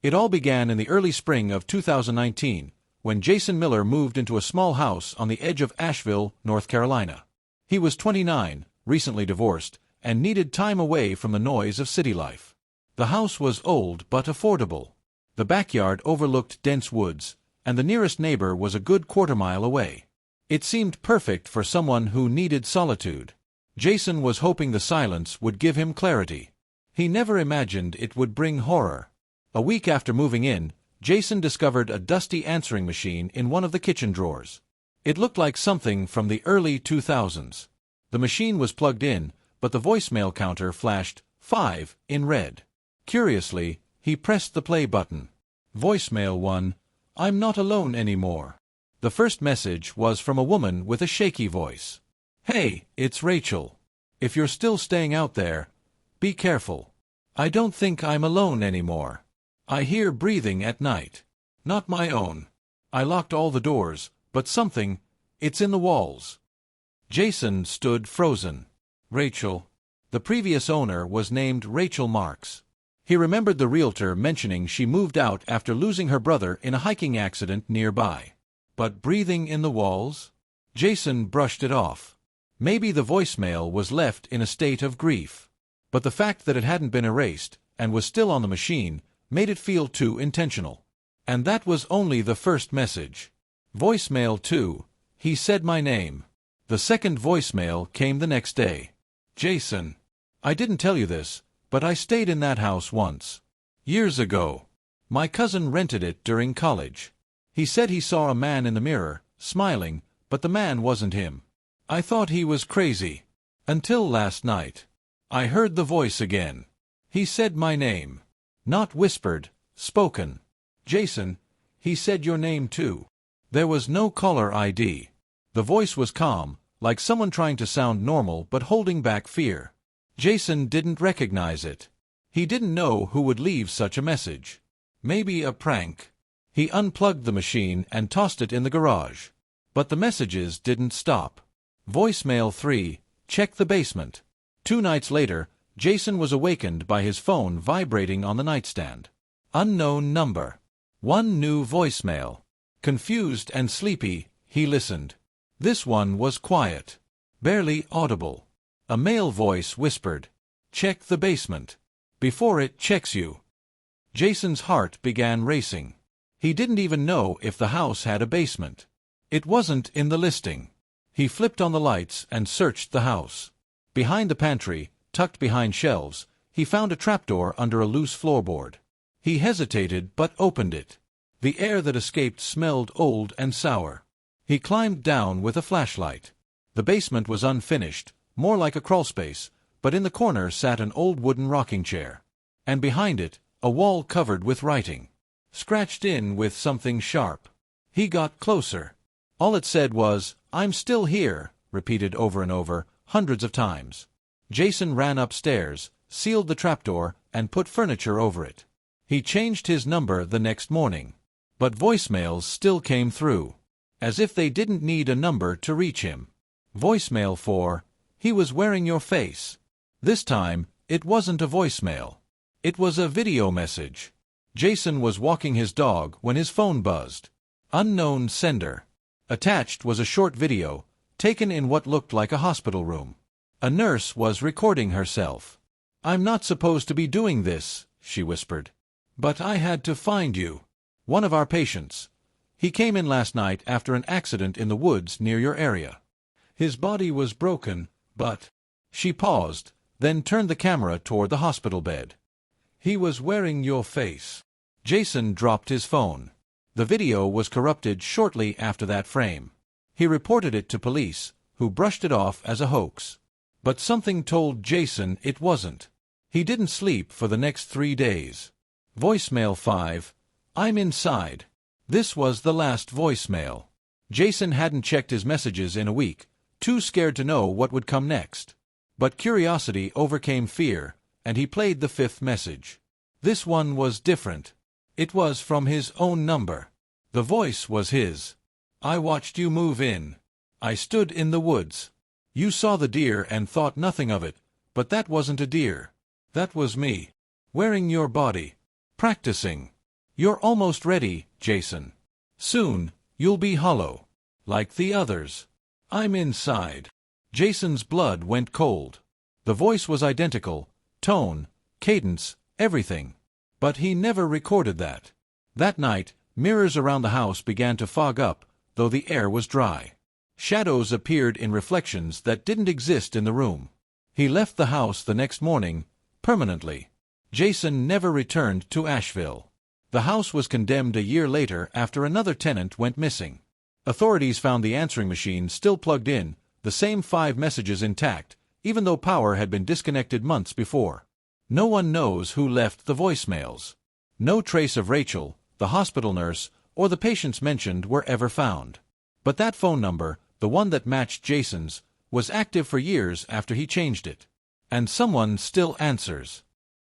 It all began in the early spring of 2019, when Jason Miller moved into a small house on the edge of Asheville, North Carolina. He was 29, recently divorced, and needed time away from the noise of city life. The house was old but affordable. The backyard overlooked dense woods, and the nearest neighbor was a good quarter-mile away. It seemed perfect for someone who needed solitude. Jason was hoping the silence would give him clarity. He never imagined it would bring horror. A week after moving in, Jason discovered a dusty answering machine in one of the kitchen drawers. It looked like something from the early 2000s. The machine was plugged in, but the voicemail counter flashed 5 in red. Curiously, he pressed the play button. Voicemail 1, "I'm not alone anymore." The first message was from a woman with a shaky voice. "Hey, it's Rachel. If you're still staying out there, be careful. I don't think I'm alone anymore. I hear breathing at night. Not my own. I locked all the doors, but it's in the walls." Jason stood frozen. Rachel. The previous owner was named Rachel Marks. He remembered the realtor mentioning she moved out after losing her brother in a hiking accident nearby. But breathing in the walls? Jason brushed it off. Maybe the voicemail was left in a state of grief. But the fact that it hadn't been erased, and was still on the machine, made it feel too intentional. And that was only the first message. Voicemail 2, "He said my name." The second voicemail came the next day. "Jason, I didn't tell you this, but I stayed in that house once. Years ago. My cousin rented it during college. He said he saw a man in the mirror, smiling, but the man wasn't him. I thought he was crazy. Until last night. I heard the voice again. He said my name. Not whispered, spoken. Jason, he said your name too." There was no caller ID. The voice was calm, like someone trying to sound normal but holding back fear. Jason didn't recognize it. He didn't know who would leave such a message. Maybe a prank. He unplugged the machine and tossed it in the garage. But the messages didn't stop. Voicemail 3, "Check the basement." 2 nights later, Jason was awakened by his phone vibrating on the nightstand. Unknown number. One new voicemail. Confused and sleepy, he listened. This one was quiet. Barely audible. A male voice whispered, "Check the basement. Before it checks you." Jason's heart began racing. He didn't even know if the house had a basement. It wasn't in the listing. He flipped on the lights and searched the house. Behind the pantry, tucked behind shelves, he found a trapdoor under a loose floorboard. He hesitated but opened it. The air that escaped smelled old and sour. He climbed down with a flashlight. The basement was unfinished, more like a crawlspace, but in the corner sat an old wooden rocking chair. And behind it, a wall covered with writing. Scratched in with something sharp. He got closer. All it said was, "I'm still here," repeated over and over, hundreds of times. Jason ran upstairs, sealed the trapdoor, and put furniture over it. He changed his number the next morning. But voicemails still came through. As if they didn't need a number to reach him. Voicemail 4, "He was wearing your face." This time, it wasn't a voicemail. It was a video message. Jason was walking his dog when his phone buzzed. Unknown sender. Attached was a short video, taken in what looked like a hospital room. A nurse was recording herself. "I'm not supposed to be doing this," she whispered. "But I had to find you. One of our patients. He came in last night after an accident in the woods near your area. His body was broken, but—" She paused, then turned the camera toward the hospital bed. "He was wearing your face." Jason dropped his phone. The video was corrupted shortly after that frame. He reported it to police, who brushed it off as a hoax. But something told Jason it wasn't. He didn't sleep for the next 3 days. Voicemail 5, "I'm inside." This was the last voicemail. Jason hadn't checked his messages in a week, too scared to know what would come next. But curiosity overcame fear, and he played the 5th message. This one was different. It was from his own number. The voice was his. "I watched you move in. I stood in the woods. You saw the deer and thought nothing of it, but that wasn't a deer. That was me. Wearing your body. Practicing. You're almost ready, Jason. Soon, you'll be hollow. Like the others. I'm inside. Jason's blood went cold. The voice was identical, tone, cadence, everything. But he never recorded that. That night, mirrors around the house began to fog up, though the air was dry. Shadows appeared in reflections that didn't exist in the room. He left the house the next morning, permanently. Jason never returned to Asheville. The house was condemned a year later after another tenant went missing. Authorities found the answering machine still plugged in, the same 5 messages intact, even though power had been disconnected months before. No one knows who left the voicemails. No trace of Rachel, the hospital nurse, or the patients mentioned were ever found. But that phone number, the one that matched Jason's, was active for years after he changed it. And someone still answers.